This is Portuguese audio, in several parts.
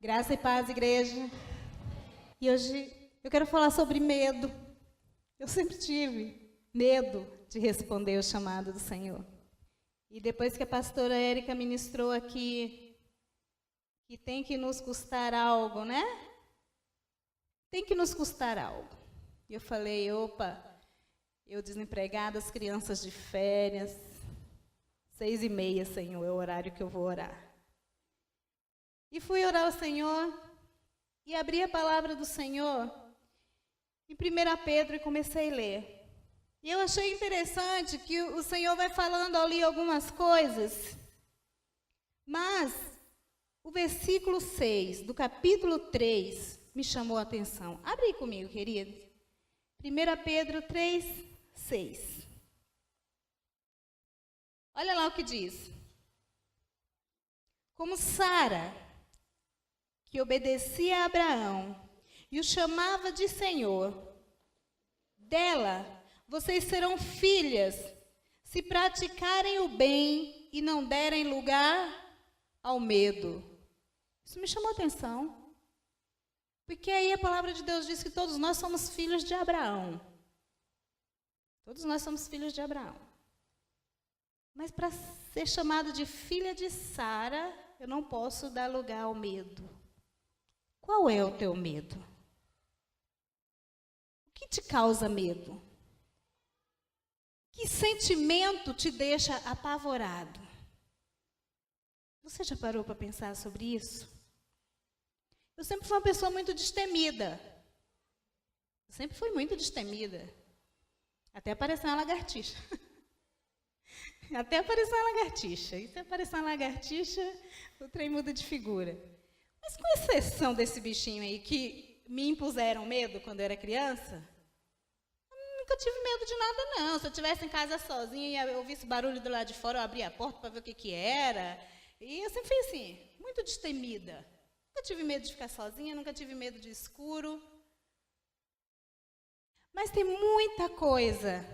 Graça e paz, igreja. E hoje eu quero falar sobre medo. Eu sempre tive medo de responder o chamado do Senhor. E depois que a pastora Érica ministrou aqui, que tem que nos custar algo, né? Tem que nos custar algo. E eu falei, opa, eu desempregada, as crianças de férias, 6h30, Senhor, é o horário que eu vou orar. E fui orar ao Senhor e abri a palavra do Senhor em 1 Pedro e comecei a ler. E eu achei interessante que o Senhor vai falando ali algumas coisas, mas o versículo 6 do capítulo 3 me chamou a atenção. Abre aí comigo, querido. 1 Pedro 3, 6. Olha lá o que diz. Como Sara, que obedecia a Abraão e o chamava de Senhor, dela vocês serão filhas, se praticarem o bem e não derem lugar ao medo. Isso me chamou a atenção, porque aí a palavra de Deus diz que todos nós somos filhos de Abraão. Todos nós somos filhos de Abraão. Mas para ser chamado de filha de Sara, eu não posso dar lugar ao medo. Qual é o teu medo? O que te causa medo? Que sentimento te deixa apavorado? Você já parou para pensar sobre isso? Eu sempre fui uma pessoa muito destemida. Eu sempre fui muito destemida. Até aparecer uma lagartixa. Até aparecer uma lagartixa. E se aparecer uma lagartixa, o trem muda de figura. Mas com exceção desse bichinho aí que me impuseram medo quando eu era criança, eu nunca tive medo de nada, não. Se eu estivesse em casa sozinha e eu ouvisse barulho do lado de fora, eu abria a porta para ver o que era. E eu sempre fui assim, muito destemida. Nunca tive medo de ficar sozinha, nunca tive medo de escuro. Mas tem muita coisa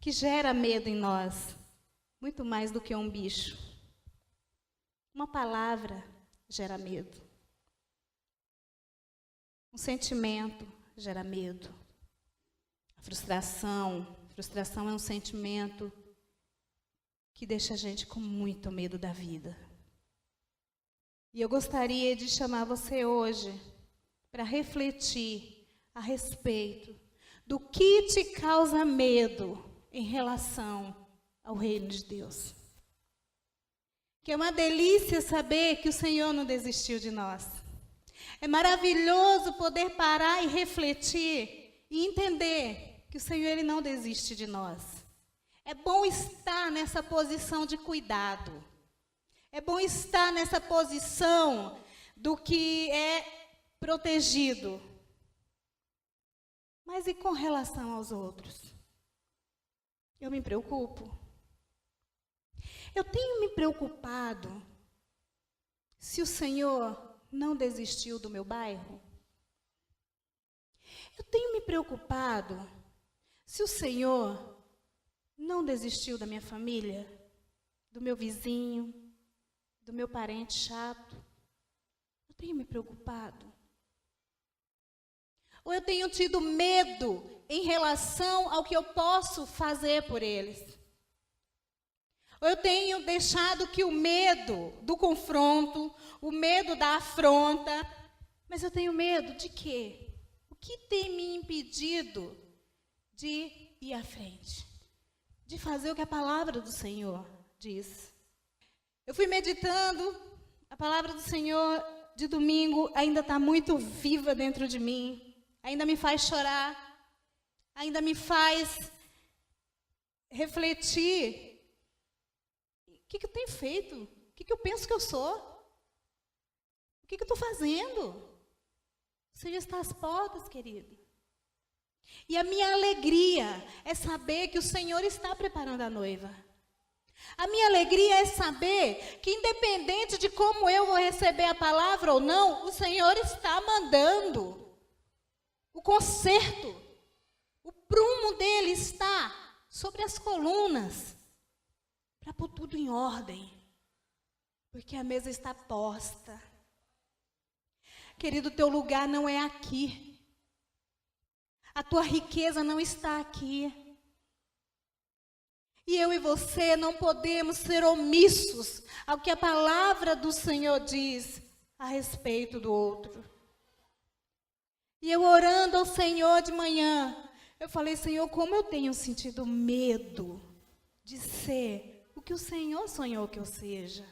que gera medo em nós, muito mais do que um bicho. Uma palavra gera medo. Um sentimento gera medo. A frustração é um sentimento que deixa a gente com muito medo da vida. E eu gostaria de chamar você hoje para refletir a respeito do que te causa medo em relação ao reino de Deus. Que é uma delícia saber que o Senhor não desistiu de nós. É maravilhoso poder parar e refletir e entender que o Senhor ele não desiste de nós. É bom estar nessa posição de cuidado. É bom estar nessa posição do que é protegido. Mas e com relação aos outros? Eu me preocupo. Eu tenho me preocupado se o Senhor não desistiu do meu bairro? Eu tenho me preocupado se o Senhor não desistiu da minha família, do meu vizinho, do meu parente chato? Eu tenho me preocupado. Ou eu tenho tido medo em relação ao que eu posso fazer por eles? Ou eu tenho deixado que o medo do confronto, o medo da afronta, mas eu tenho medo de quê? O que tem me impedido de ir à frente? De fazer o que a palavra do Senhor diz. Eu fui meditando, a palavra do Senhor de domingo ainda está muito viva dentro de mim, ainda me faz chorar, ainda me faz refletir. O que eu tenho feito? O que eu penso que eu sou? O que eu estou fazendo? O Senhor está às portas, querido. E a minha alegria é saber que o Senhor está preparando a noiva. A minha alegria é saber que, independente de como eu vou receber a palavra ou não, o Senhor está mandando o conserto. O prumo dele está sobre as colunas. Para pôr tudo em ordem, porque a mesa está posta. Querido, teu lugar não é aqui. A tua riqueza não está aqui. E eu e você não podemos ser omissos ao que a palavra do Senhor diz a respeito do outro. E eu orando ao Senhor de manhã, eu falei, Senhor, como eu tenho sentido medo de ser o que o Senhor sonhou que eu seja.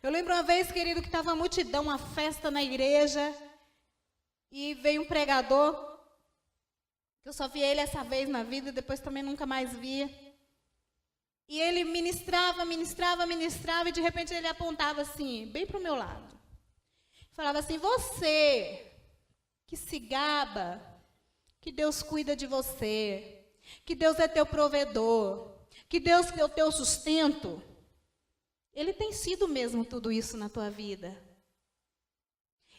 Eu lembro uma vez, querido, que estava uma multidão, uma festa na igreja, e veio um pregador. Eu só vi ele essa vez na vida, depois também nunca mais via. E ele ministrava, e de repente ele apontava assim, bem para o meu lado. Falava assim, você que se gaba, que Deus cuida de você, que Deus é teu provedor, que Deus é o teu sustento. Ele tem sido mesmo tudo isso na tua vida.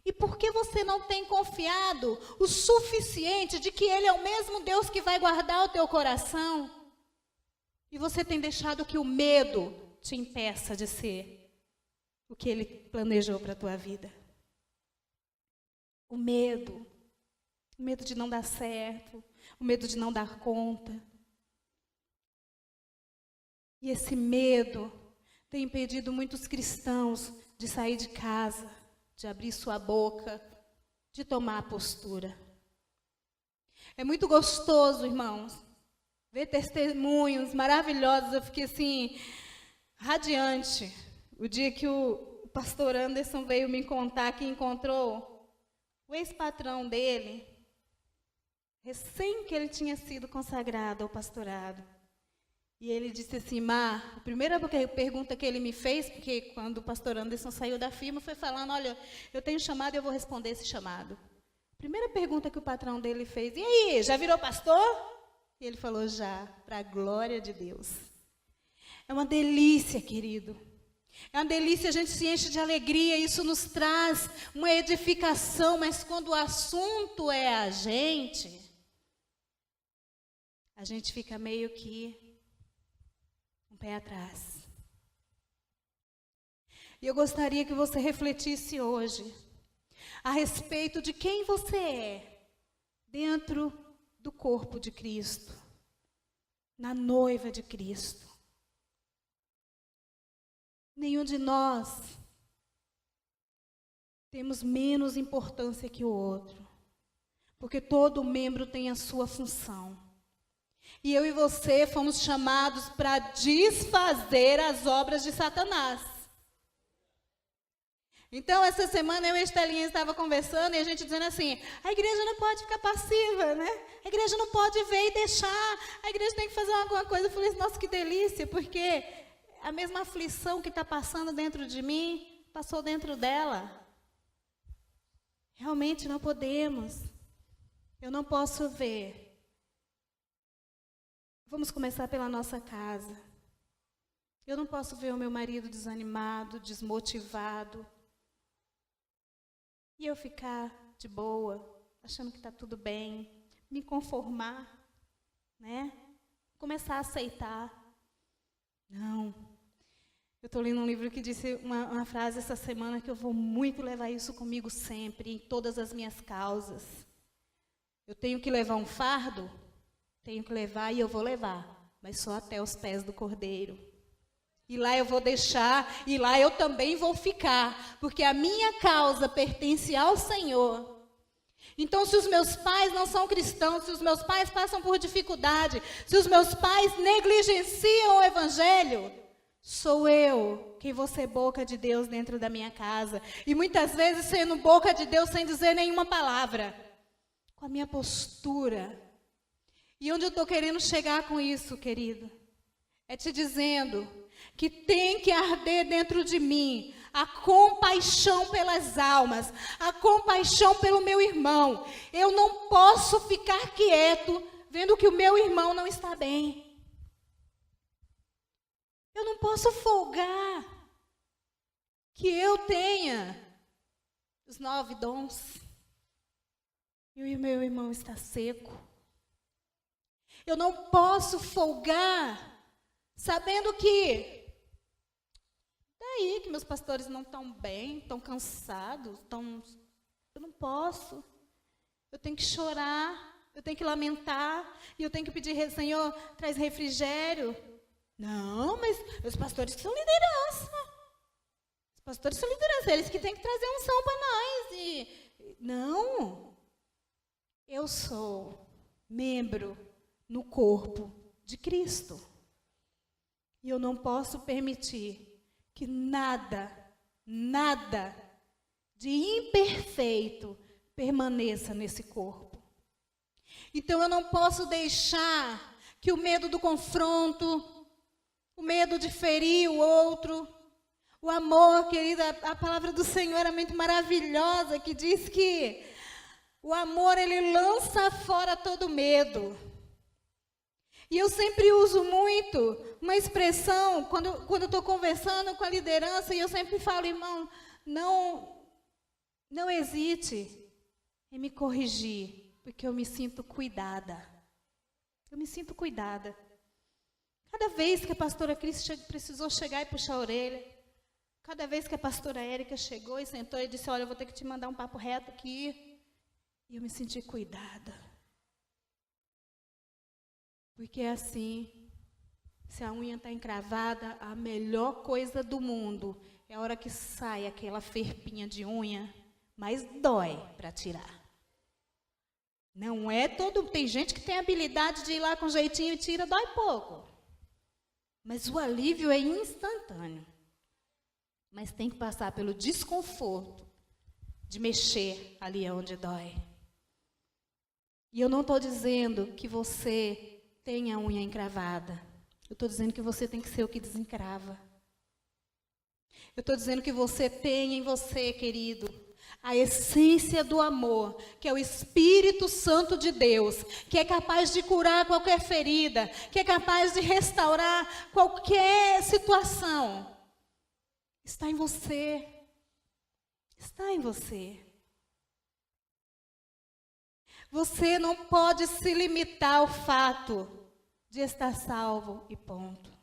E por que você não tem confiado o suficiente de que Ele é o mesmo Deus que vai guardar o teu coração? E você tem deixado que o medo te impeça de ser o que Ele planejou para a tua vida. O medo de não dar certo, o medo de não dar conta. E esse medo tem impedido muitos cristãos de sair de casa, de abrir sua boca, de tomar a postura. É muito gostoso, irmãos, ver testemunhos maravilhosos. Eu fiquei assim, radiante. O dia que o pastor Anderson veio me contar que encontrou o ex-patrão dele, recém que ele tinha sido consagrado ao pastorado. E ele disse assim, Mar, a primeira pergunta que ele me fez, porque quando o pastor Anderson saiu da firma, foi falando, olha, eu tenho chamado e eu vou responder esse chamado. Primeira pergunta que o patrão dele fez, e aí, já virou pastor? E ele falou, já, para a glória de Deus. É uma delícia, querido. É uma delícia, a gente se enche de alegria, isso nos traz uma edificação, mas quando o assunto é a gente fica meio que um pé atrás. E eu gostaria que você refletisse hoje a respeito de quem você é dentro do corpo de Cristo, na noiva de Cristo. Nenhum de nós temos menos importância que o outro, porque todo membro tem a sua função. E eu e você fomos chamados para desfazer as obras de Satanás. Então, essa semana eu e a Estelinha estava conversando e a gente dizendo assim, a igreja não pode ficar passiva, né? A igreja não pode ver e deixar, a igreja tem que fazer alguma coisa. Eu falei, nossa, que delícia, porque a mesma aflição que está passando dentro de mim, passou dentro dela. Realmente não podemos. Eu não posso ver. Vamos começar pela nossa casa. Eu não posso ver o meu marido desanimado, desmotivado. E eu ficar de boa, achando que está tudo bem, me conformar, né? Começar a aceitar. Não. Eu estou lendo um livro que disse uma frase essa semana que eu vou muito levar isso comigo sempre, em todas as minhas causas. Eu tenho que levar um fardo? Tenho que levar e eu vou levar, mas só até os pés do Cordeiro. E lá eu vou deixar, e lá eu também vou ficar, porque a minha causa pertence ao Senhor. Então, se os meus pais não são cristãos, se os meus pais passam por dificuldade, se os meus pais negligenciam o Evangelho, sou eu quem vou ser boca de Deus dentro da minha casa. E muitas vezes sendo boca de Deus sem dizer nenhuma palavra. Com a minha postura. E onde eu estou querendo chegar com isso, querido? É te dizendo que tem que arder dentro de mim a compaixão pelas almas, a compaixão pelo meu irmão. Eu não posso ficar quieto vendo que o meu irmão não está bem. Eu não posso folgar que eu tenha os 9 dons e o meu irmão está seco. Eu não posso folgar sabendo que Daí que meus pastores não estão bem, estão cansados, eu não posso. Eu tenho que chorar, eu tenho que lamentar, e eu tenho que pedir, Senhor, traz refrigério. Não, mas os pastores que são liderança. Os pastores são liderança, eles que têm que trazer unção para nós. Não, eu sou membro no corpo de Cristo. E eu não posso permitir que nada de imperfeito permaneça nesse corpo. Então eu não posso deixar que o medo do confronto, o medo de ferir o outro, o amor, querida, a palavra do Senhor é muito maravilhosa, que diz que o amor, ele lança fora todo medo. E eu sempre uso muito uma expressão, quando eu estou conversando com a liderança, e eu sempre falo, irmão, não hesite em me corrigir, porque eu me sinto cuidada. Eu me sinto cuidada. Cada vez que a pastora Cris precisou chegar e puxar a orelha, cada vez que a pastora Érica chegou e sentou e disse, olha, eu vou ter que te mandar um papo reto aqui, e eu me senti cuidada. Porque é assim, se a unha está encravada, a melhor coisa do mundo é a hora que sai aquela ferpinha de unha, mas dói para tirar. Não é todo... Tem gente que tem habilidade de ir lá com jeitinho e tira, dói pouco. Mas o alívio é instantâneo. Mas tem que passar pelo desconforto de mexer ali onde dói. E eu não estou dizendo que você tenha a unha encravada. Eu estou dizendo que você tem que ser o que desencrava. Eu estou dizendo que você tem em você, querido, a essência do amor, que é o Espírito Santo de Deus, que é capaz de curar qualquer ferida, que é capaz de restaurar qualquer situação. Está em você. Está em você. Você não pode se limitar ao fato de estar salvo e ponto.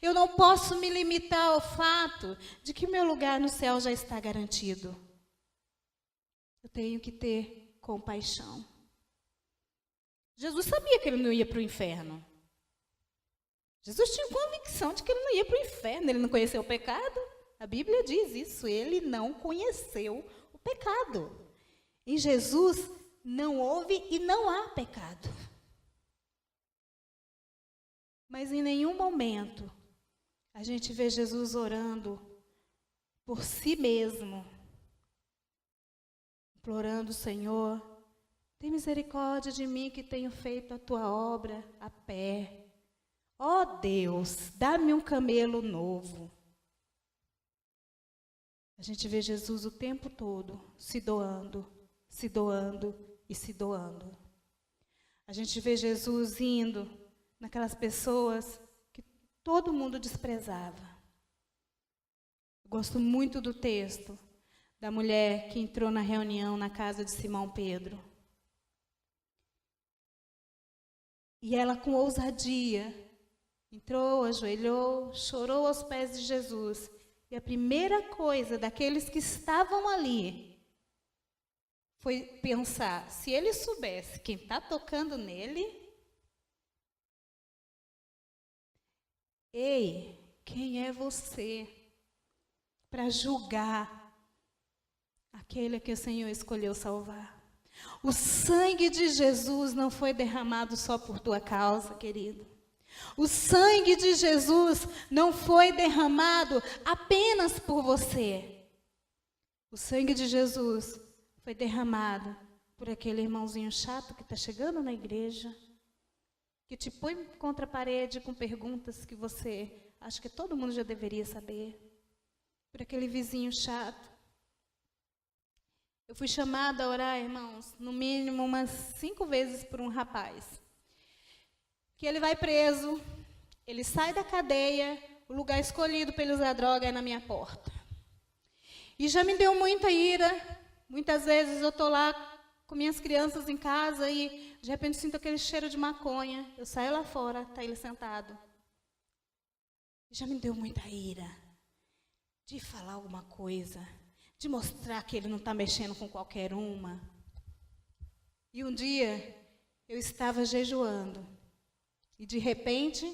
Eu não posso me limitar ao fato de que meu lugar no céu já está garantido. Eu tenho que ter compaixão. Jesus sabia que ele não ia para o inferno. Jesus tinha convicção de que ele não ia para o inferno. Ele não conheceu o pecado. A Bíblia diz isso. Ele não conheceu o pecado. Em Jesus não houve e não há pecado. Mas em nenhum momento a gente vê Jesus orando por si mesmo, implorando, Senhor, tem misericórdia de mim que tenho feito a tua obra a pé. Ó Deus, dá-me um camelo novo. A gente vê Jesus o tempo todo se doando e se doando. A gente vê Jesus indo naquelas pessoas que todo mundo desprezava. Eu gosto muito do texto da mulher que entrou na reunião na casa de Simão Pedro. E ela, com ousadia, entrou, ajoelhou, chorou aos pés de Jesus. E a primeira coisa daqueles que estavam ali foi pensar, se ele soubesse quem está tocando nele, ei, quem é você para julgar aquele que o Senhor escolheu salvar? O sangue de Jesus não foi derramado só por tua causa, querido. O sangue de Jesus não foi derramado apenas por você. O sangue de Jesus foi derramado por aquele irmãozinho chato que está chegando na igreja, que te põe contra a parede com perguntas que você acha que todo mundo já deveria saber. Por aquele vizinho chato. Eu fui chamada a orar, irmãos, no mínimo umas 5 vezes por um rapaz. Que ele vai preso, ele sai da cadeia, o lugar escolhido para ele usar droga é na minha porta. E já me deu muita ira. Muitas vezes eu estou lá com minhas crianças em casa e de repente sinto aquele cheiro de maconha. Eu saio lá fora, está ele sentado. E já me deu muita ira. de falar alguma coisa, de mostrar que ele não está mexendo com qualquer uma. E um dia, eu estava jejuando, e de repente,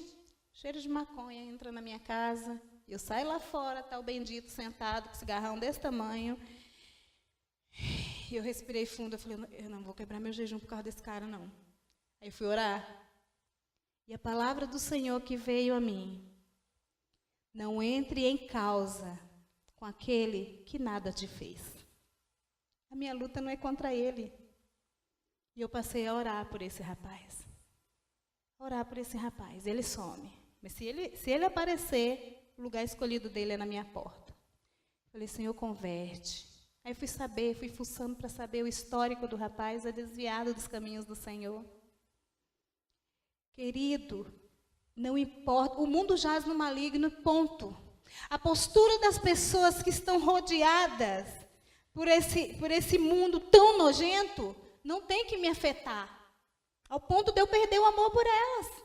cheiro de maconha entra na minha casa, eu saio lá fora, está o bendito sentado, com cigarrão desse tamanho, e eu respirei fundo, eu falei, eu não vou quebrar meu jejum por causa desse cara, não. Aí fui orar, e a palavra do Senhor que veio a mim, não entre em causa com aquele que nada te fez. A minha luta não é contra ele. E eu passei a orar por esse rapaz. Orar por esse rapaz, ele some. Mas se ele aparecer, o lugar escolhido dele é na minha porta. Falei, Senhor, converte. Aí fui fuçando para saber o histórico do rapaz, é desviado dos caminhos do Senhor. Querido, não importa, o mundo jaz no maligno, ponto. A postura das pessoas que estão rodeadas por esse mundo tão nojento não tem que me afetar, ao ponto de eu perder o amor por elas.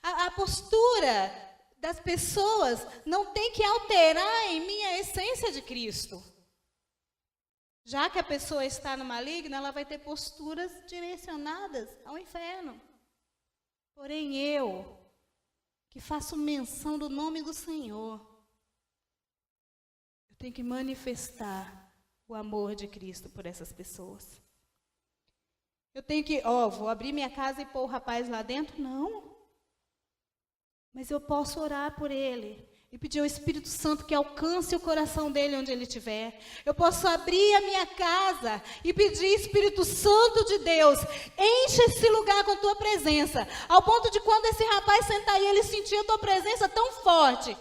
A postura das pessoas não tem que alterar em mim a essência de Cristo. Já que a pessoa está no maligno, ela vai ter posturas direcionadas ao inferno. Porém, eu, que faço menção do nome do Senhor, eu tenho que manifestar o amor de Cristo por essas pessoas. Eu tenho que, vou abrir minha casa e pôr o rapaz lá dentro? Não. Mas eu posso orar por ele e pedir ao Espírito Santo que alcance o coração dele onde ele estiver. Eu posso abrir a minha casa e pedir, Espírito Santo de Deus, enche esse lugar com tua presença, ao ponto de quando esse rapaz sentar aí, ele sentir a tua presença tão forte.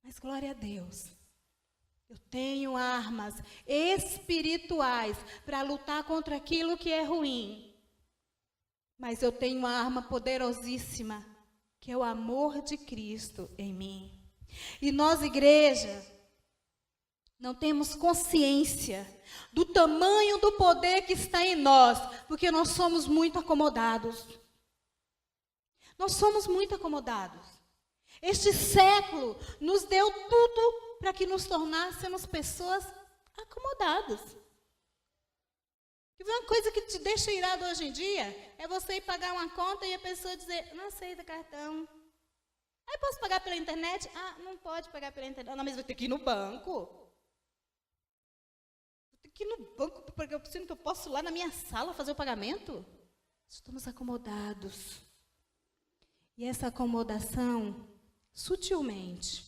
Mas glória a Deus, eu tenho armas espirituais para lutar contra aquilo que é ruim. Mas eu tenho uma arma poderosíssima, que é o amor de Cristo em mim. E nós, igreja, não temos consciência do tamanho do poder que está em nós, porque nós somos muito acomodados. Nós somos muito acomodados. Este século nos deu tudo para que nos tornássemos pessoas acomodadas. E uma coisa que te deixa irado hoje em dia é você ir pagar uma conta e a pessoa dizer, não aceita cartão. Aí posso pagar pela internet? Ah, não pode pagar pela internet. Não, mas vou ter que ir no banco. Vou ter que ir no banco porque eu preciso que eu posso ir lá na minha sala fazer o pagamento. Estamos acomodados. E essa acomodação, sutilmente,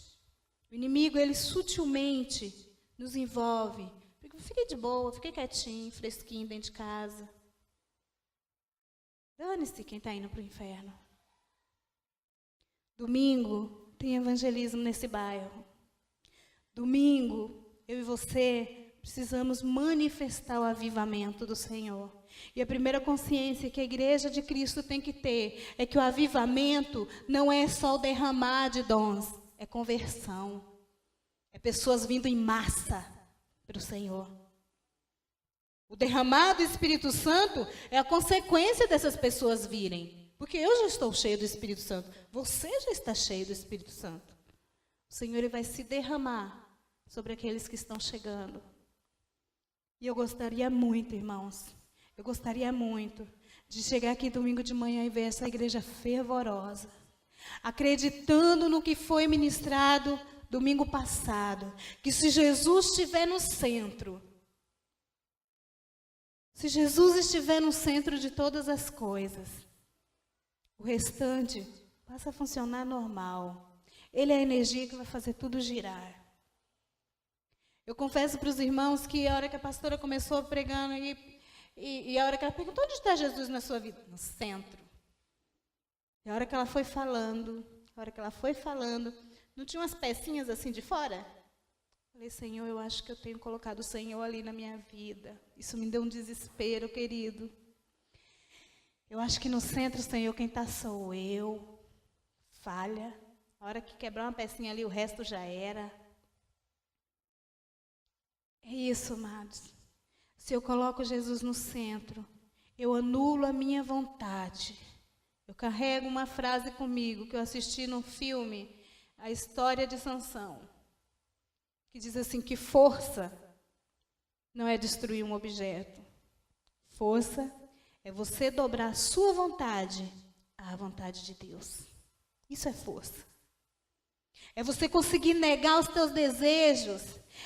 o inimigo, ele sutilmente nos envolve. Fiquei de boa, fiquei quietinho, fresquinho dentro de casa. Dane-se quem está indo para o inferno. Domingo tem evangelismo nesse bairro. Domingo, eu e você precisamos manifestar o avivamento do Senhor. E a primeira consciência que a igreja de Cristo tem que ter é que o avivamento não é só o derramar de dons, é conversão. É pessoas vindo em massa para o Senhor. O derramar do Espírito Santo é a consequência dessas pessoas virem. Porque eu já estou cheio do Espírito Santo. Você já está cheio do Espírito Santo. O Senhor, ele vai se derramar sobre aqueles que estão chegando. E eu gostaria muito, irmãos, eu gostaria muito de chegar aqui domingo de manhã e ver essa igreja fervorosa, acreditando no que foi ministrado domingo passado, que se Jesus estiver no centro, se Jesus estiver no centro de todas as coisas, o restante passa a funcionar normal. Ele é a energia que vai fazer tudo girar. Eu confesso para os irmãos que a hora que a pastora começou pregando e a hora que ela perguntou, onde está Jesus na sua vida? No centro. E a hora que ela foi falando, não tinha umas pecinhas assim de fora? Falei, Senhor, eu acho que eu tenho colocado o Senhor ali na minha vida. Isso me deu um desespero, querido. Eu acho que no centro, Senhor, quem está sou eu. Falha. A hora que quebrar uma pecinha ali, o resto já era. É isso, amados. Se eu coloco Jesus no centro, eu anulo a minha vontade. Eu carrego uma frase comigo que eu assisti num filme a história de Sansão, que diz assim que força não é destruir um objeto. Força é você dobrar a sua vontade à vontade de Deus. Isso é força. É você conseguir negar os teus desejos.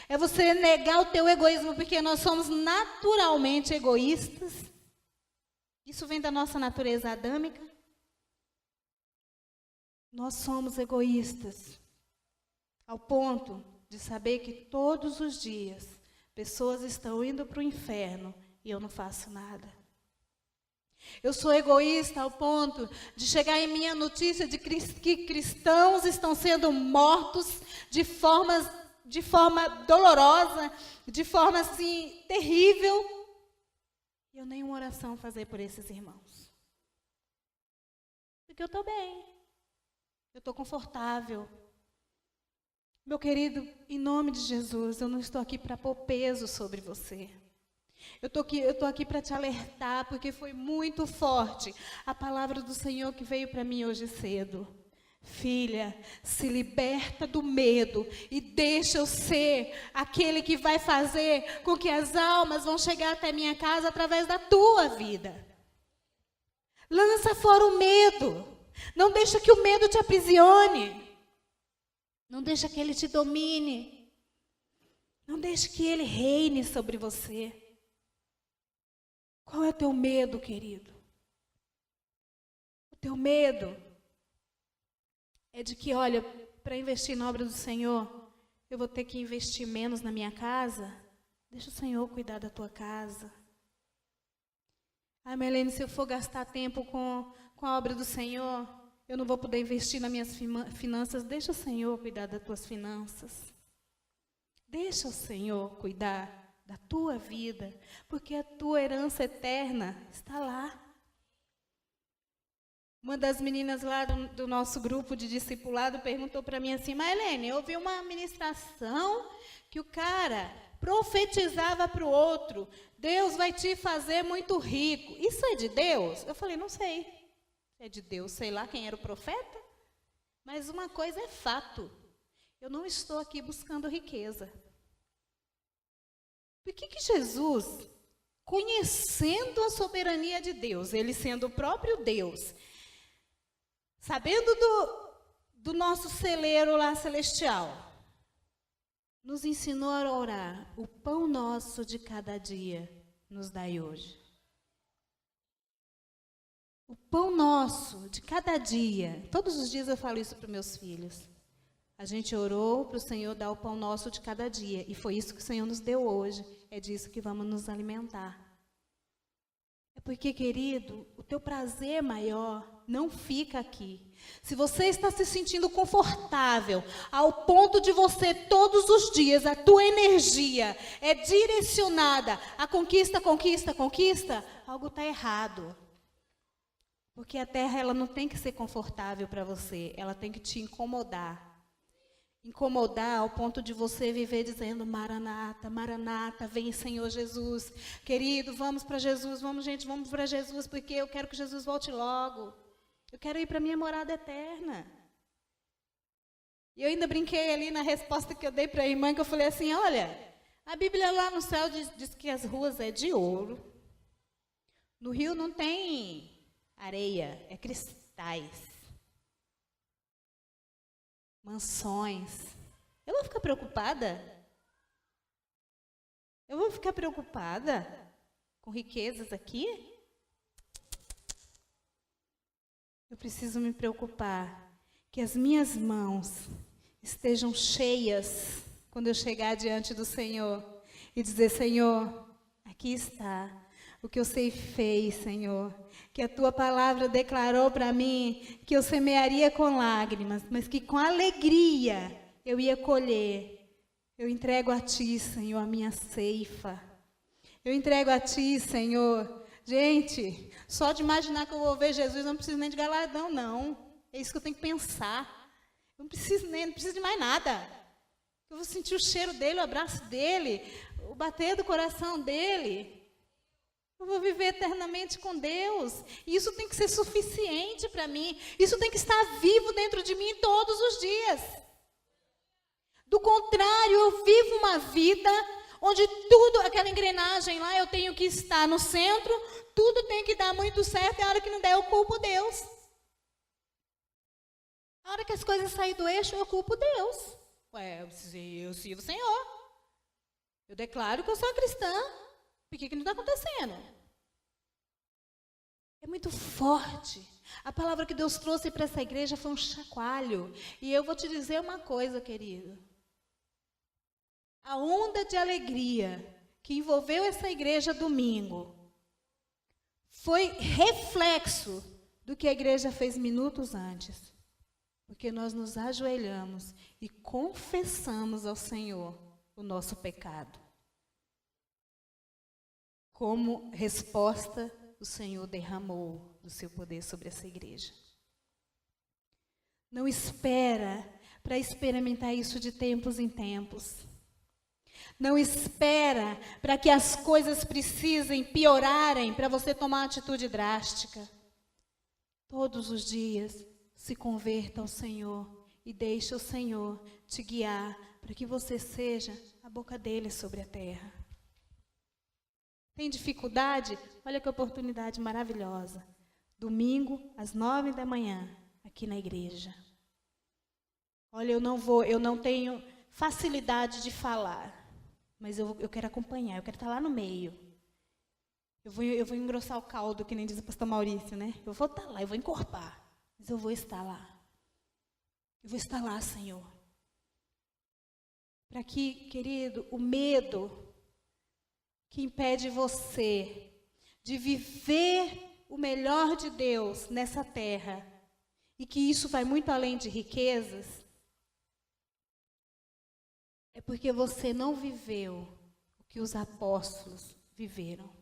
É você negar o teu egoísmo, porque nós somos naturalmente egoístas. Isso vem da nossa natureza adâmica. Nós somos egoístas, ao ponto de saber que todos os dias pessoas estão indo para o inferno e eu não faço nada. Eu sou egoísta ao ponto de chegar em minha notícia de que cristãos estão sendo mortos de forma dolorosa, de forma assim terrível, e eu nenhuma oração fazer por esses irmãos. Porque eu estou bem, eu estou confortável. Meu querido, em nome de Jesus, eu não estou aqui para pôr peso sobre você. Eu estou aqui para te alertar, porque foi muito forte a palavra do Senhor que veio para mim hoje cedo. Filha, se liberta do medo e deixa eu ser aquele que vai fazer com que as almas vão chegar até minha casa através da tua vida. Lança fora o medo. Não deixa que o medo te aprisione. Não deixa que ele te domine. Não deixe que ele reine sobre você. Qual é o teu medo, querido? O teu medo é de que, olha, para investir na obra do Senhor, eu vou ter que investir menos na minha casa? Deixa o Senhor cuidar da tua casa. Ah, Marlene, se eu for gastar tempo com a obra do Senhor, eu não vou poder investir nas minhas finanças. Deixa o Senhor cuidar das tuas finanças. Deixa o Senhor cuidar da tua vida, porque a tua herança eterna está lá. Uma das meninas lá do nosso grupo de discipulado perguntou para mim assim: Marlene, eu ouvi uma ministração que o cara profetizava para o outro: Deus vai te fazer muito rico. Isso é de Deus? Eu falei: não sei. É de Deus, sei lá quem era o profeta. Mas uma coisa é fato: eu não estou aqui buscando riqueza. Por que Jesus, conhecendo a soberania de Deus, ele sendo o próprio Deus, sabendo do nosso celeiro lá celestial, nos ensinou a orar: o pão nosso de cada dia nos dai hoje. O pão nosso de cada dia. Todos os dias eu falo isso para os meus filhos. A gente orou para o Senhor dar o pão nosso de cada dia. E foi isso que o Senhor nos deu hoje. É disso que vamos nos alimentar. É porque, querido, o teu prazer maior não fica aqui. Se você está se sentindo confortável ao ponto de você, todos os dias, a tua energia é direcionada a conquista, algo está errado. Porque a terra, ela não tem que ser confortável para você, ela tem que te incomodar. Incomodar ao ponto de você viver dizendo: Maranata, Maranata, vem Senhor Jesus. Querido, vamos para Jesus, vamos para Jesus, porque eu quero que Jesus volte logo. Eu quero ir para a minha morada eterna. E eu ainda brinquei ali na resposta que eu dei para a irmã, que eu falei assim: olha, a Bíblia lá no céu diz que as ruas é de ouro. No rio não tem areia, é cristais. Mansões. Eu vou ficar preocupada? Eu vou ficar preocupada com riquezas aqui? Eu preciso me preocupar que as minhas mãos estejam cheias quando eu chegar diante do Senhor e dizer: Senhor, aqui está o que eu fez, Senhor, que a tua palavra declarou para mim que eu semearia com lágrimas, mas que com alegria eu ia colher. Eu entrego a ti, Senhor, a minha ceifa. Eu entrego a ti, Senhor. Gente, só de imaginar que eu vou ver Jesus, eu não preciso nem de galardão, não. É isso que eu tenho que pensar. Eu não preciso de mais nada. Eu vou sentir o cheiro dele, o abraço dele, o bater do coração dele. Eu vou viver eternamente com Deus. E isso tem que ser suficiente para mim. Isso tem que estar vivo dentro de mim todos os dias. Do contrário, eu vivo uma vida onde tudo, aquela engrenagem lá, eu tenho que estar no centro, tudo tem que dar muito certo, e a hora que não der, eu culpo Deus. A hora que as coisas saírem do eixo, eu culpo Deus. Ué, eu sirvo o Senhor. Eu declaro que eu sou cristã. Por que não está acontecendo? É muito forte. A palavra que Deus trouxe para essa igreja foi um chacoalho. E eu vou te dizer uma coisa, querido. A onda de alegria que envolveu essa igreja domingo foi reflexo do que a igreja fez minutos antes. Porque nós nos ajoelhamos e confessamos ao Senhor o nosso pecado. Como resposta, o Senhor derramou do seu poder sobre essa igreja. Não espera para experimentar isso de tempos em tempos. Não espera para que as coisas precisem piorarem para você tomar uma atitude drástica. Todos os dias, se converta ao Senhor e deixe o Senhor te guiar para que você seja a boca dele sobre a terra. Tem dificuldade? Olha que oportunidade maravilhosa. Domingo, às 9 da manhã, aqui na igreja. Olha, eu não tenho facilidade de falar, mas eu quero acompanhar, eu quero estar lá no meio. Eu vou engrossar o caldo, que nem diz o pastor Maurício, né? Eu vou estar lá, eu vou encorpar, mas eu vou estar lá. Eu vou estar lá, Senhor. Para que, querido, o medo que impede você de viver o melhor de Deus nessa terra, e que isso vai muito além de riquezas, é porque você não viveu o que os apóstolos viveram.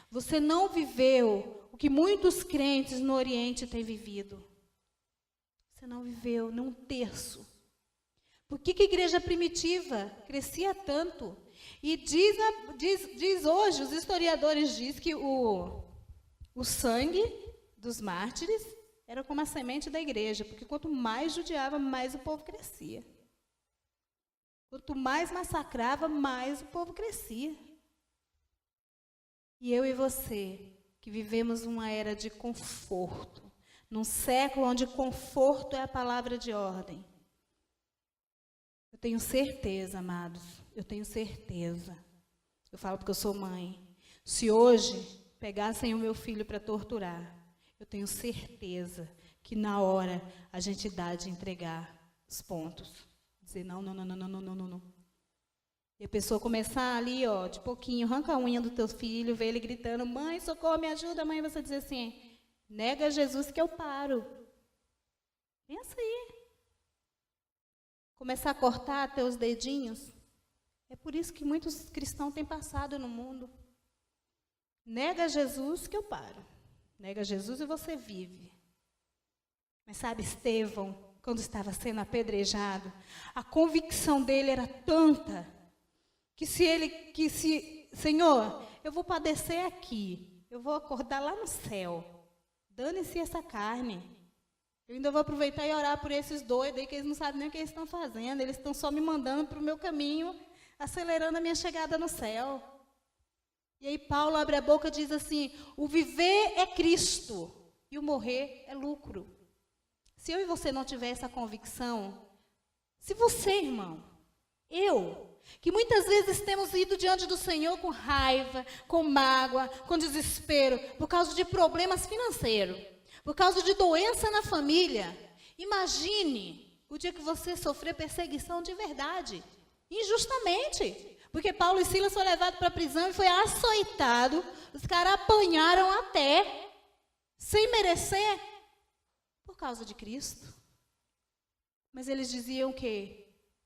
Você não viveu o que muitos crentes no Oriente têm vivido. Você não viveu nem um terço. Por que a igreja primitiva crescia tanto? E diz hoje, os historiadores dizem que o sangue dos mártires era como a semente da igreja, porque quanto mais judiava, mais o povo crescia. Quanto mais massacrava, mais o povo crescia. E eu e você, que vivemos uma era de conforto, num século onde conforto é a palavra de ordem. Eu tenho certeza, amados, eu tenho certeza. Eu falo porque eu sou mãe. Se hoje pegassem o meu filho para torturar, eu tenho certeza que na hora a gente dá de entregar os pontos. Dizer não. E a pessoa começar ali, ó, de pouquinho, arranca a unha do teu filho, vê ele gritando, mãe, socorro, me ajuda, mãe. Você diz assim, nega Jesus que eu paro. Pensa aí. Começar a cortar teus dedinhos. É por isso que muitos cristãos têm passado no mundo. Nega Jesus que eu paro. Nega Jesus e você vive. Mas sabe, Estevão, quando estava sendo apedrejado, a convicção dele era tanta que Senhor, eu vou padecer aqui, eu vou acordar lá no céu, dane-se essa carne. Eu ainda vou aproveitar e orar por esses doidos aí, que eles não sabem nem o que eles estão fazendo, eles estão só me mandando para o meu caminho, acelerando a minha chegada no céu. E aí Paulo abre a boca e diz assim, o viver é Cristo e o morrer é lucro. Se eu e você não tiver essa convicção, se você, irmão, que muitas vezes temos ido diante do Senhor com raiva, com mágoa, com desespero, por causa de problemas financeiros, por causa de doença na família, imagine o dia que você sofrer perseguição de verdade, injustamente. Porque Paulo e Silas foram levados para a prisão e foi açoitado, os caras apanharam até, sem merecer, por causa de Cristo. Mas eles diziam que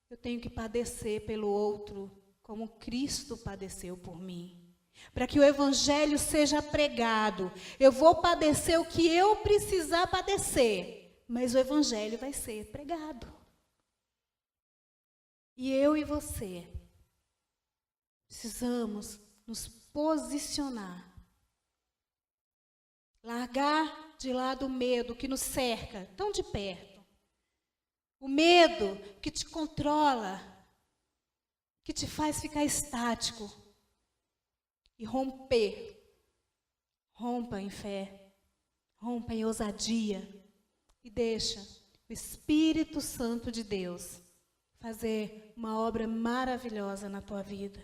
eu tenho que padecer pelo outro, como Cristo padeceu por mim. Para que o evangelho seja pregado, eu vou padecer o que eu precisar padecer, mas o evangelho vai ser pregado. E eu e você precisamos nos posicionar Largar de lado o medo que nos cerca tão de perto. O medo que te controla, que te faz ficar estático. E romper. Rompa em fé, rompa em ousadia e deixa o Espírito Santo de Deus fazer uma obra maravilhosa na tua vida.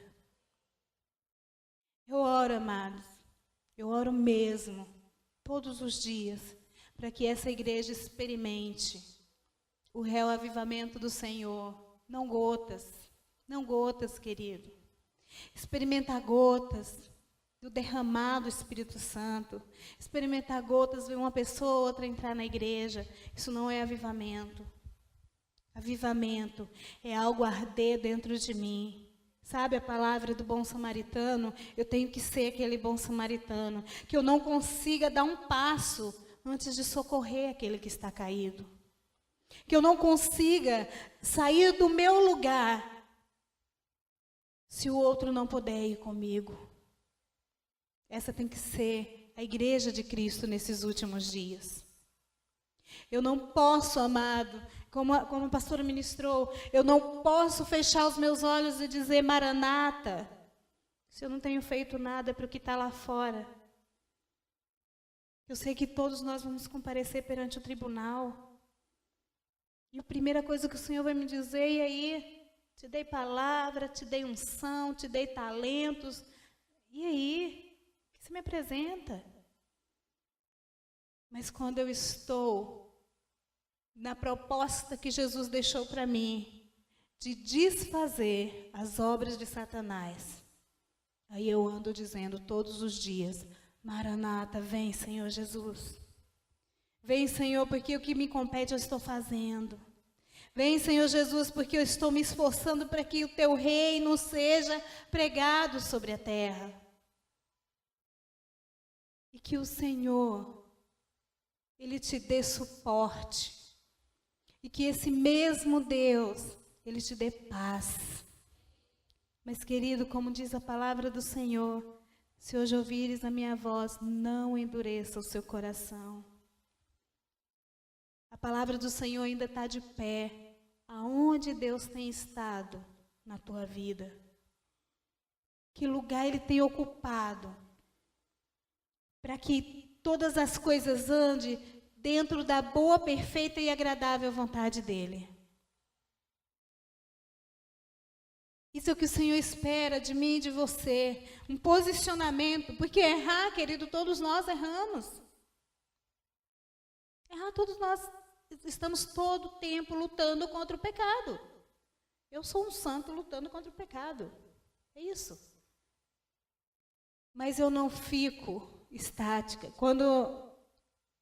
Eu oro, amados, eu oro mesmo, todos os dias, para que essa igreja experimente o real avivamento do Senhor. Não gotas, querido. Experimentar gotas do derramado Espírito Santo. Experimentar gotas, ver uma pessoa ou outra entrar na igreja. Isso não é avivamento. Avivamento é algo arder dentro de mim. Sabe a palavra do bom samaritano? Eu tenho que ser aquele bom samaritano. Que eu não consiga dar um passo antes de socorrer aquele que está caído. Que eu não consiga sair do meu lugar se o outro não puder ir comigo. Essa tem que ser a igreja de Cristo nesses últimos dias. Eu não posso, amado, como a pastora ministrou, eu não posso fechar os meus olhos e dizer Maranata, se eu não tenho feito nada para o que está lá fora. Eu sei que todos nós vamos comparecer perante o tribunal. E a primeira coisa que o Senhor vai me dizer, e aí, te dei palavra, te dei unção, te dei talentos, e aí? Você me apresenta. Mas quando eu estou na proposta que Jesus deixou para mim, de desfazer as obras de Satanás, aí eu ando dizendo todos os dias, Maranata, vem, Senhor Jesus. Vem, Senhor, porque o que me compete eu estou fazendo. Vem, Senhor Jesus, porque eu estou me esforçando para que o teu reino seja pregado sobre a terra. E que o Senhor, Ele te dê suporte. E que esse mesmo Deus, Ele te dê paz. Mas, querido, como diz a palavra do Senhor, se hoje ouvires a minha voz, não endureça o seu coração. A palavra do Senhor ainda está de pé. Aonde Deus tem estado na tua vida? Que lugar Ele tem ocupado? Para que todas as coisas andem dentro da boa, perfeita e agradável vontade dEle. Isso é o que o Senhor espera de mim e de você. Um posicionamento. Porque errar, querido, todos nós erramos. Errar, todos nós estamos todo o tempo lutando contra o pecado. Eu sou um santo lutando contra o pecado. É isso. Mas eu não fico estática. Quando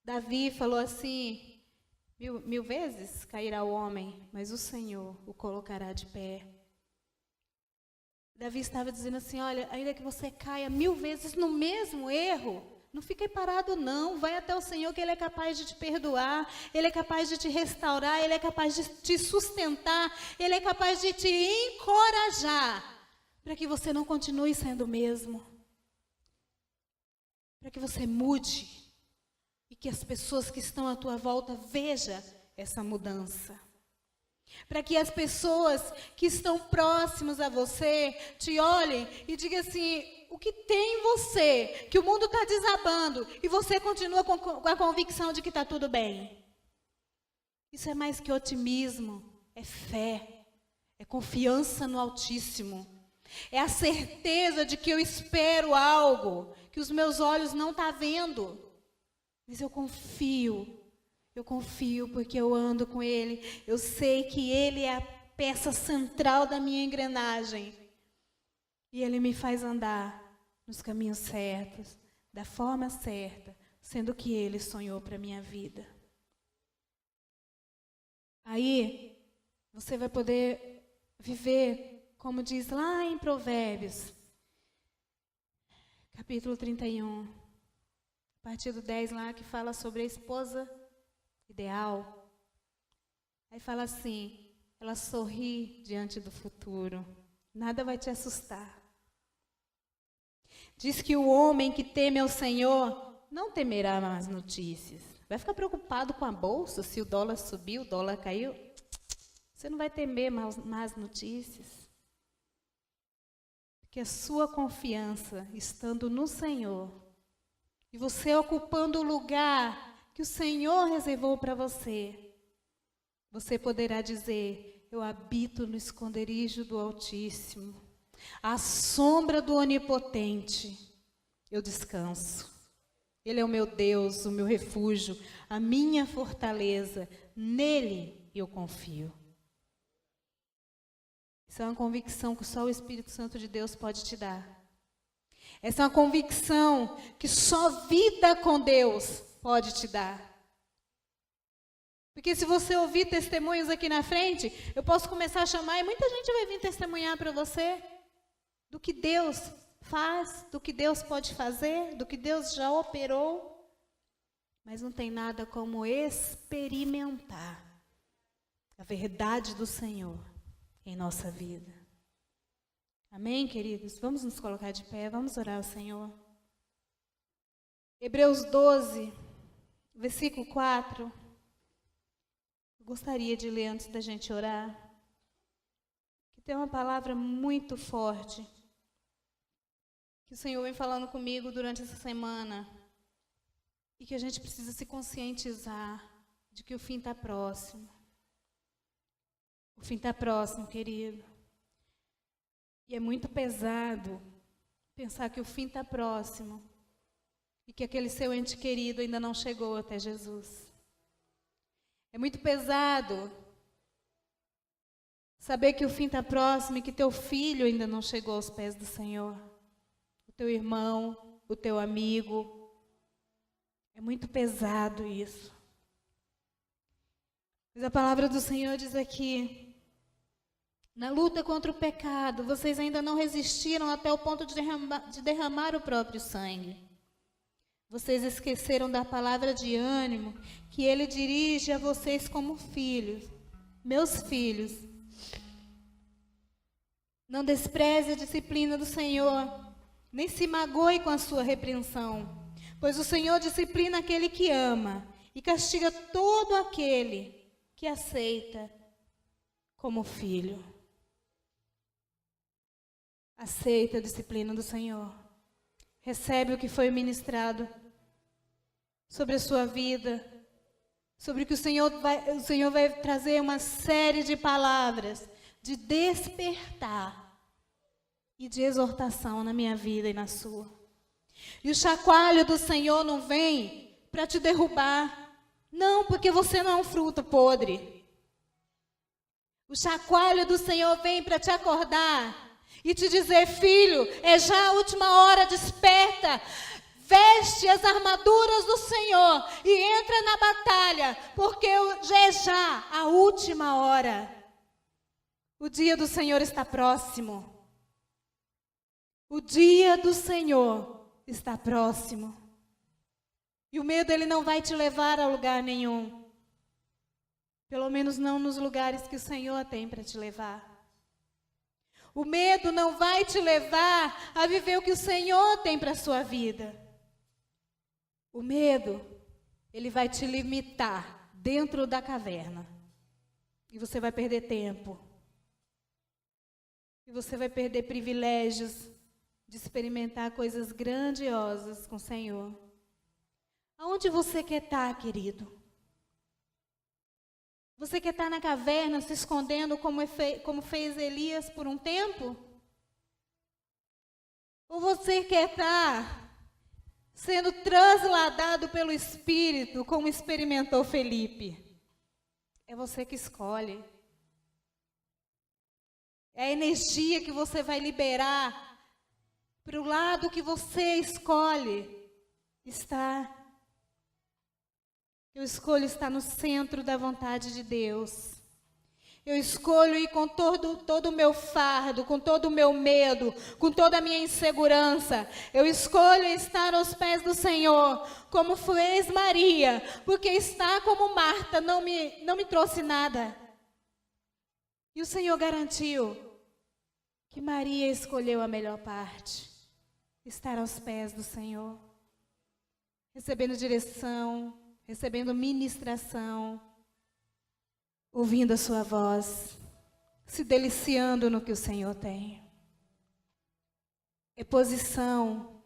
Davi falou assim, mil vezes cairá o homem, mas o Senhor o colocará de pé. Davi estava dizendo assim, olha, ainda que você caia 1000 vezes no mesmo erro, não fique parado não, vai até o Senhor que Ele é capaz de te perdoar, Ele é capaz de te restaurar, Ele é capaz de te sustentar, Ele é capaz de te encorajar, para que você não continue sendo o mesmo. Para que você mude e que as pessoas que estão à tua volta vejam essa mudança. Para que as pessoas que estão próximas a você te olhem e digam assim, o que tem em você, que o mundo está desabando e você continua com a convicção de que está tudo bem. Isso é mais que otimismo, é fé, é confiança no Altíssimo. É a certeza de que eu espero algo que os meus olhos não estão vendo. Mas eu confio porque eu ando com Ele. Eu sei que Ele é a peça central da minha engrenagem. E Ele me faz andar nos caminhos certos, da forma certa, sendo que Ele sonhou para a minha vida. Aí, você vai poder viver, como diz lá em Provérbios, capítulo 31, a partir do 10 lá, que fala sobre a esposa ideal. Aí fala assim, ela sorri diante do futuro, nada vai te assustar. Diz que o homem que teme ao Senhor não temerá más notícias. Vai ficar preocupado com a bolsa, se o dólar subiu, o dólar caiu. Você não vai temer más notícias. Porque a sua confiança estando no Senhor, e você ocupando o lugar que o Senhor reservou para você, você poderá dizer: eu habito no esconderijo do Altíssimo, à sombra do Onipotente, eu descanso. Ele é o meu Deus, o meu refúgio, a minha fortaleza, nele eu confio. Isso é uma convicção que só o Espírito Santo de Deus pode te dar. Essa é uma convicção que só vida com Deus pode te dar. Porque se você ouvir testemunhos aqui na frente, eu posso começar a chamar e muita gente vai vir testemunhar para você do que Deus faz, do que Deus pode fazer, do que Deus já operou. Mas não tem nada como experimentar a verdade do Senhor em nossa vida. Amém, queridos? Vamos nos colocar de pé, vamos orar ao Senhor. Hebreus 12, versículo 4. Eu gostaria de ler antes da gente orar. Que tem uma palavra muito forte que o Senhor vem falando comigo durante essa semana. E que a gente precisa se conscientizar de que o fim está próximo. O fim está próximo, querido. E é muito pesado pensar que o fim está próximo e que aquele seu ente querido ainda não chegou até Jesus. É muito pesado saber que o fim está próximo e que teu filho ainda não chegou aos pés do Senhor. O teu irmão, o teu amigo. É muito pesado isso. Mas a palavra do Senhor diz aqui: na luta contra o pecado, vocês ainda não resistiram até o ponto de derramar o próprio sangue. Vocês esqueceram da palavra de ânimo que Ele dirige a vocês como filhos. Meus filhos, não despreze a disciplina do Senhor, nem se magoe com a sua repreensão, pois o Senhor disciplina aquele que ama e castiga todo aquele que aceita como filho. Aceita a disciplina do Senhor. Recebe o que foi ministrado sobre a sua vida, sobre o que o Senhor vai trazer uma série de palavras de despertar e de exortação na minha vida e na sua. E o chacoalho do Senhor não vem para te derrubar. Não, porque você não é um fruto podre. O chacoalho do Senhor vem para te acordar e te dizer: filho, é já a última hora, desperta, veste as armaduras do Senhor e entra na batalha, porque já a última hora. O dia do Senhor está próximo. O dia do Senhor está próximo. E o medo, ele não vai te levar a lugar nenhum. Pelo menos não nos lugares que o Senhor tem para te levar. O medo não vai te levar a viver o que o Senhor tem para a sua vida. O medo, ele vai te limitar dentro da caverna. E você vai perder tempo. E você vai perder privilégios de experimentar coisas grandiosas com o Senhor. Aonde você quer estar, querido? Você quer estar na caverna, se escondendo como fez Elias por um tempo? Ou você quer estar sendo transladado pelo Espírito, como experimentou Felipe? É você que escolhe. É a energia que você vai liberar para o lado que você escolhe estar. Eu escolho estar no centro da vontade de Deus. Eu escolho ir com todo o meu fardo, com todo o meu medo, com toda a minha insegurança. Eu escolho estar aos pés do Senhor, como fez Maria, porque estar como Marta não me trouxe nada. E o Senhor garantiu que Maria escolheu a melhor parte, estar aos pés do Senhor. recebendo direção, recebendo ministração, ouvindo a sua voz, se deliciando no que o Senhor tem. É posição,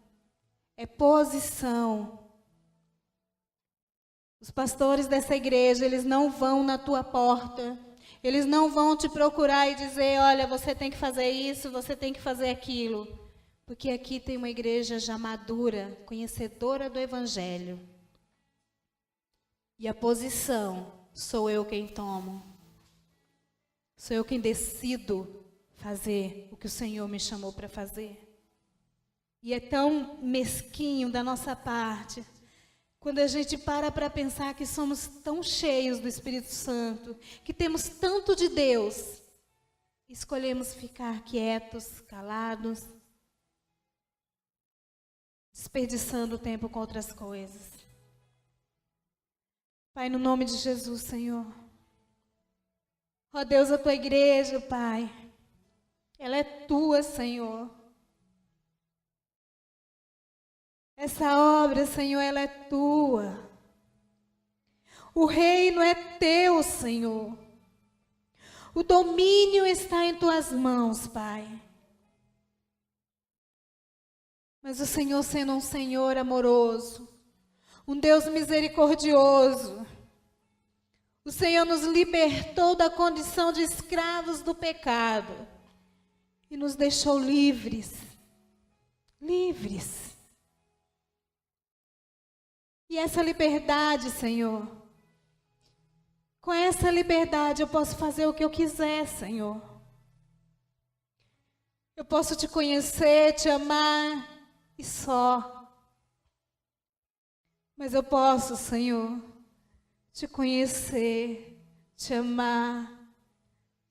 é posição. Os pastores dessa igreja, eles não vão na tua porta, eles não vão te procurar e dizer, olha, você tem que fazer isso, você tem que fazer aquilo. Porque aqui tem uma igreja já madura, conhecedora do Evangelho. E a posição, sou eu quem tomo. Sou eu quem decido fazer o que o Senhor me chamou para fazer. E é tão mesquinho da nossa parte, quando a gente para pensar que somos tão cheios do Espírito Santo, que temos tanto de Deus, escolhemos ficar quietos, calados, desperdiçando o tempo com outras coisas. Pai, no nome de Jesus, Senhor. Ó Deus, a tua igreja, Pai, ela é tua, Senhor. Essa obra, Senhor, ela é tua. O reino é teu, Senhor. O domínio está em tuas mãos, Pai. Mas o Senhor sendo um Senhor amoroso, um Deus misericordioso, o Senhor nos libertou da condição de escravos do pecado e nos deixou livres. Livres. E essa liberdade, Senhor, com essa liberdade eu posso fazer o que eu quiser, Senhor. Eu posso te conhecer, te amar e só. Mas eu posso, Senhor, te conhecer, te amar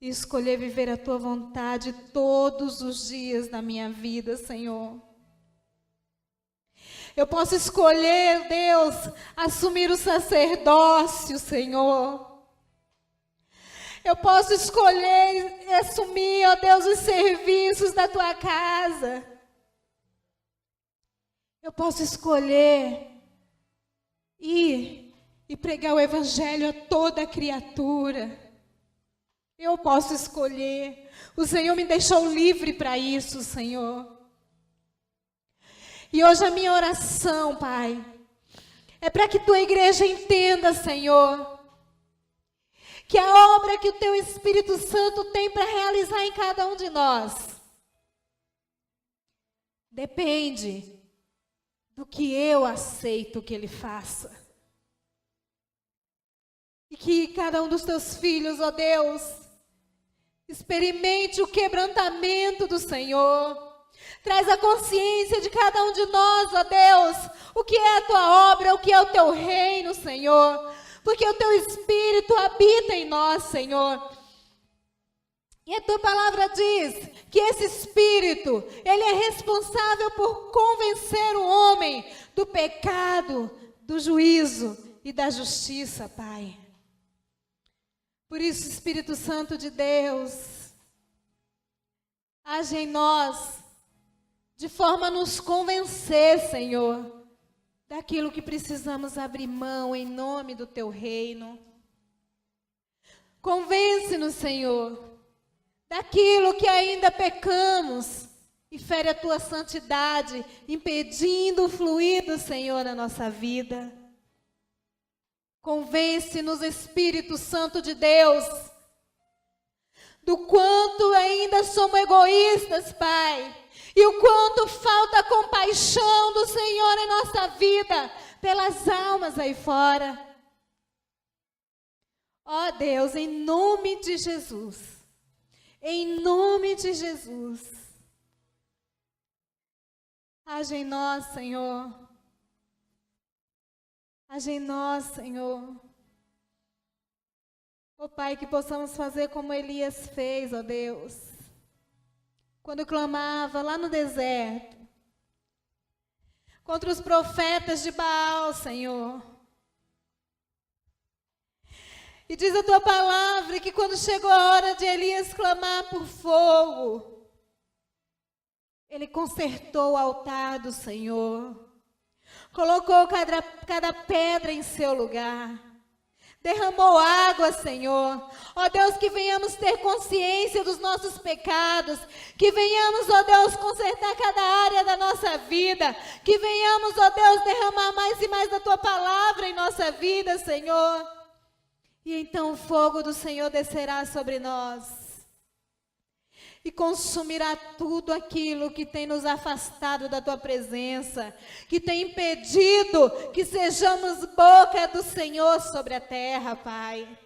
e escolher viver a tua vontade todos os dias da minha vida, Senhor. Eu posso escolher, Deus, assumir o sacerdócio, Senhor. Eu posso escolher e assumir, ó Deus, os serviços da tua casa. Eu posso escolher ir e pregar o Evangelho a toda criatura. Eu posso escolher. O Senhor me deixou livre para isso, Senhor. E hoje a minha oração, Pai, é para que tua igreja entenda, Senhor, que a obra que o teu Espírito Santo tem para realizar em cada um de nós depende do que eu aceito que Ele faça. E que cada um dos teus filhos, ó Deus, experimente o quebrantamento do Senhor. Traz a consciência de cada um de nós, ó Deus, o que é a tua obra, o que é o teu reino, Senhor. Porque o teu Espírito habita em nós, Senhor. E a tua palavra diz que esse Espírito, ele é responsável por convencer o homem do pecado, do juízo e da justiça, Pai. Por isso, Espírito Santo de Deus, age em nós, de forma a nos convencer, Senhor, daquilo que precisamos abrir mão em nome do teu reino. Convence-nos, Senhor, daquilo que ainda pecamos e fere a tua santidade, impedindo o fluir do Senhor na nossa vida. Convence-nos, Espírito Santo de Deus, do quanto ainda somos egoístas, Pai, e o quanto falta a compaixão do Senhor em nossa vida, pelas almas aí fora. Ó Deus, em nome de Jesus, em nome de Jesus, age em nós, Senhor. Age em nós, Senhor. Ó Pai, que possamos fazer como Elias fez, ó Deus, quando clamava lá no deserto, contra os profetas de Baal, Senhor. E diz a tua palavra que quando chegou a hora de Elias clamar por fogo, ele consertou o altar do Senhor. colocou cada pedra em seu lugar. Derramou água, Senhor. Ó Deus, que venhamos ter consciência dos nossos pecados. Que venhamos, ó Deus, consertar cada área da nossa vida. Que venhamos, ó Deus, derramar mais e mais da Tua palavra em nossa vida, Senhor. E então o fogo do Senhor descerá sobre nós. E consumirá tudo aquilo que tem nos afastado da Tua presença, que tem impedido que sejamos boca do Senhor sobre a terra, Pai.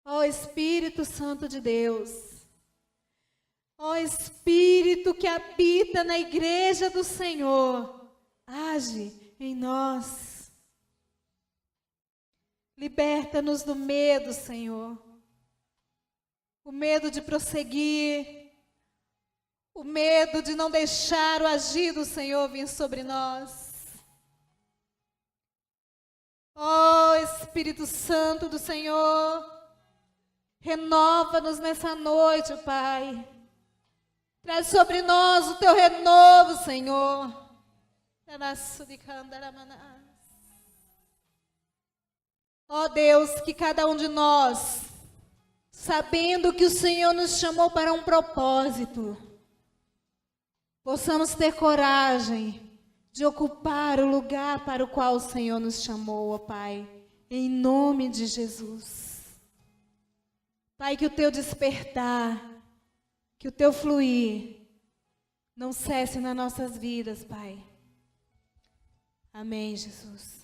Ó Espírito Santo de Deus, ó Espírito que habita na igreja do Senhor, age em nós. Liberta-nos do medo, Senhor. O medo de prosseguir, o medo de não deixar o agir do Senhor vir sobre nós. Ó Espírito Santo do Senhor, renova-nos nessa noite, Pai. Traz sobre nós o Teu renovo, Senhor. Ó Deus, que cada um de nós, sabendo que o Senhor nos chamou para um propósito, possamos ter coragem de ocupar o lugar para o qual o Senhor nos chamou, ó Pai, em nome de Jesus. Pai, que o Teu despertar, que o Teu fluir, não cesse nas nossas vidas, Pai. Amém, Jesus.